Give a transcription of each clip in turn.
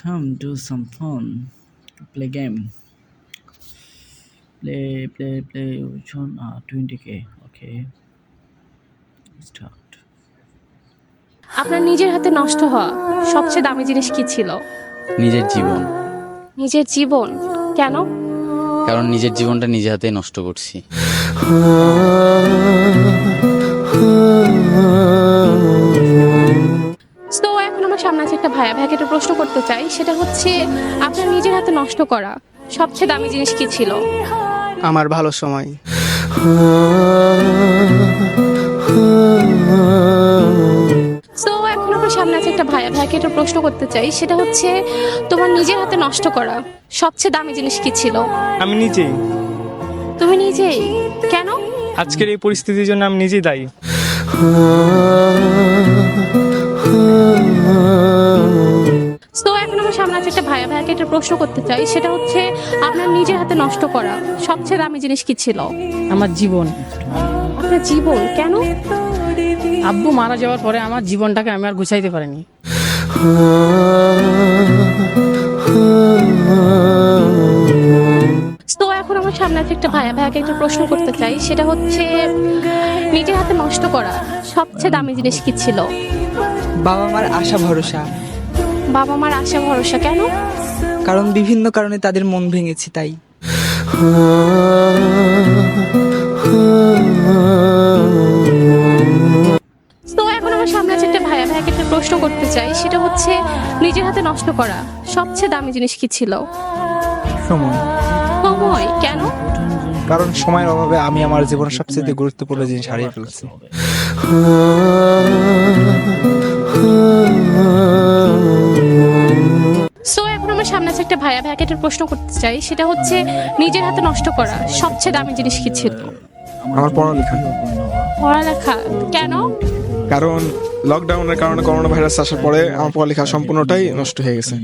Come do some fun. Play game. Play. Which one? 20k. Okay. Start. আপনার নিজের হাতে নষ্ট হওয়া সবচেয়ে দামি জিনিস কি ছিল? নিজের জীবন। নিজের জীবন? কেন? কারণ নিজের জীবনটা নিজে হাতে নষ্ট করছি। তো এখন আমার সামনে আছে একটা ভাইয়া, ভাইয়াকে একটা প্রশ্ন করতে চাই, সেটা হচ্ছে আপনার নিজের হাতে নষ্ট করা সবচেয়ে দামি জিনিস কি ছিল? আমার ভালো সময়। তো এখন আমার সামনে আছে একটা ভাইয়া, ভাইয়াকে একটা প্রশ্ন করতে চাই, সেটা হচ্ছে তোমার নিজের হাতে নষ্ট করা সবচেয়ে দামি জিনিস কি ছিল? আমি নিজেই। তুমি নিজেই? কেন? আজকের এই পরিস্থিতির জন্য আমি নিজেই দায়ী। তো এখন আমার সামনে আছে একটা ভাইয়া, ভাইয়াকে একটা প্রশ্ন করতে চাই, সেটা হচ্ছে আপনার নিজের হাতে নষ্ট করা সবচেয়ে দামি জিনিস কি ছিল? আমার জীবন। আপনার জীবন? কেন? আব্বু মারা যাওয়ার পরে আমার জীবনটাকে আমি আর গুছাইতে পারিনি। তো এখন আমার সামনে আছে একটা ভাইয়া, ভাইয়াকে একটা প্রশ্ন করতে চাই, সেটা হচ্ছে নিজের হাতে নষ্ট করা সবচেয়ে দামি জিনিস কি ছিল? বাবা মার আশা ভরসা। বাবা মার আশা ভরসা? কেন? কারণ বিভিন্ন কারণে তাদের মন ভেঙেছি তাই। তো এখন আমার সামনে আছে একটা ভাইয়া, ভাইয়াকে একটা প্রশ্ন করতে চাই, সেটা হচ্ছে নিজের হাতে নষ্ট করা সবচেয়ে দামি জিনিস কি ছিল? সময়। সময়? কেন? কারণ সময়ের অভাবে আমি আমার জীবনের সবচেয়ে গুরুত্বপূর্ণ জিনিস হারিয়ে ফেলছি। সো এখন আমার সামনে আছে একটা ভাইয়া, ভাইয়াকে একটা প্রশ্ন করতে চাই, সেটা হচ্ছে নিজের হাতে নষ্ট করা সবচেয়ে দামি জিনিস কি ছিল? আমার পড়ালেখা। পড়ালেখা? কেন? কারণ লকডাউনের কারণে করোনা ভাইরাস আসার পরে আমার পড়ালেখা সম্পূর্ণটাই নষ্ট হয়ে গেছে।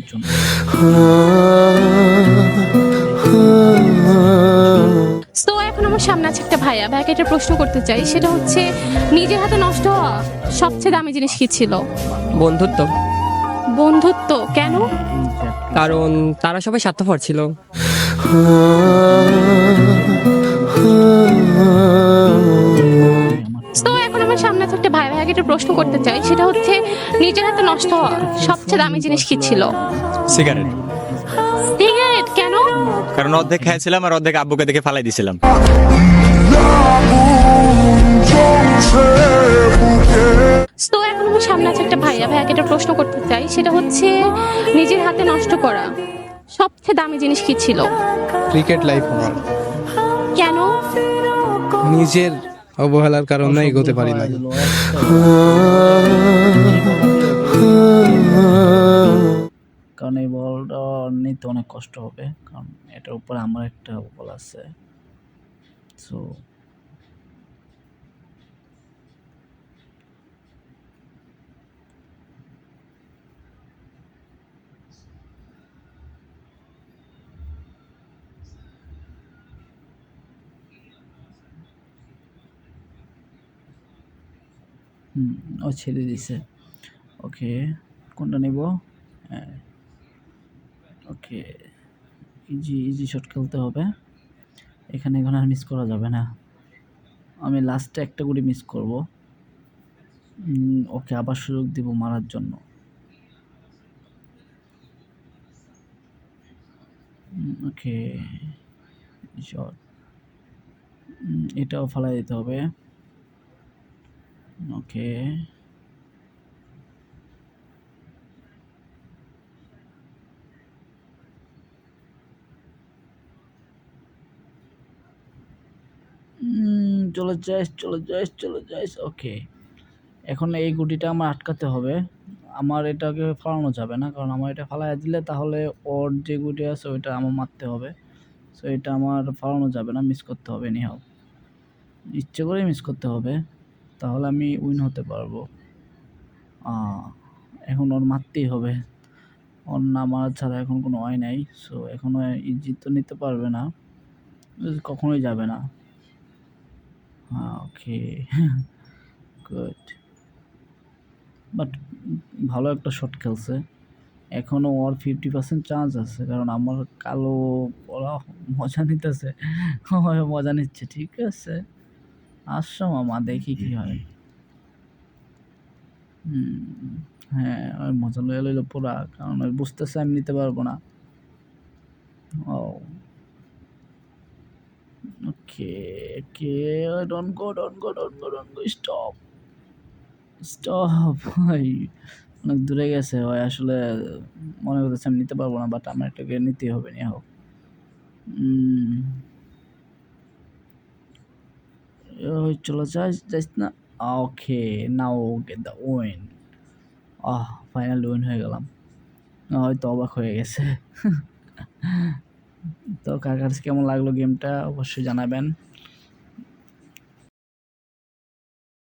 তো এখন আমার সামনে আছে একটা ভাইয়া, ভাইয়াকে একটা প্রশ্ন করতে চাই, সেটা হচ্ছে নিজের হাতে নষ্ট হওয়া সবচেয়ে দামি জিনিস কি ছিল? বন্ধুত্ব। বন্ধুত্ব? কেন? কারণ তারা সবাই স্বার্থপর ছিল। তো এখন আমার সামনে আছে একটা ভাইয়া, ভাইয়াকে একটা প্রশ্ন করতে চাই, সেটা হচ্ছে নিজের হাতে নষ্ট হওয়া সবচেয়ে দামি জিনিস কি ছিল? সিগারেট। সিগারেট? কেন? কারণ অর্ধেক খাইছিলাম আর অর্ধেক আব্বুকে দেখে ফালাই দিছিলাম। তো এখন আমার সামনে আছে একটা ভাইয়া, ভাইয়াকে একটা প্রশ্ন করতে চাই, সেটা হচ্ছে নিজের হাতে নষ্ট করা সবচেয়ে দামি জিনিস কি ছিল? ক্রিকেট লাইফ আমার কেন? নিজের অবহেলার কারণে এগোতে পারি না। কারণ এই বলটা নিতে অনেক কষ্ট হবে, কারণ এটার উপরে আমার একটা বল আছে। সো ও ছেড়ে দিছে। ওকে, কোনটা নিব? হ্যাঁ, ওকে, ইজি শট খেলতে হবে এখানে। এখন আর মিস করা যাবে না। আমি লাস্টে একটা গুলি মিস করব। ওকে আবার সুযোগ দিব মারার জন্য। ওকে, শট। এটাও ফালাই দিতে হবে। ওকে, চলে যাস। ওকে, এখন এই গুটিটা আমার আটকাতে হবে। আমার এটাকে ফালানো যাবে না, কারণ আমার এটা ফালাই দিলে তাহলে ওর যে গুটি আছে ওইটা আমার মারতে হবে। সো এটা আমার ফালানো যাবে না, মিস করতে হবে। এনিহাও ইচ্ছে করে মিস করতে হবে, তাহলে আমি উইন হতে পারবো। এখন ওর মারতেই হবে, ওর না মারা ছাড়া এখন কোনো ওয়াই নাই। সো এখনও ইজি তো নিতে পারবে না, কখনোই যাবে না। ওকে, গুড। বাট ভালো একটা শট খেলছে। এখনও ওর 50% চান্স আছে, কারণ আমার কালো ওরা মজা নিতেছে, মজা নিচ্ছে। ঠিক আছে, আসছো মামা, দেখি কি হয়। হ্যাঁ, ওই মজা লয়ে লইল পুরা, কারণ ওই বুঝতেছে আমি নিতে পারবো না। ও ওকে ওকে, ডোন্ট গো, স্টপ স্টপ। ভাই অনেক দূরে গেছে, ওই আসলে মনে করতেছে আমি নিতে পারবো না, বাট আমার এটাকে নিতেই হবে। নিয়ে হোক, ওই চলো, যাইস না। Okay, now get the win. Final win হয়ে গেলাম। হয়তো অবাক হয়ে গেছে। তো কার কাছে কেমন লাগলো গেমটা অবশ্যই জানাবেন।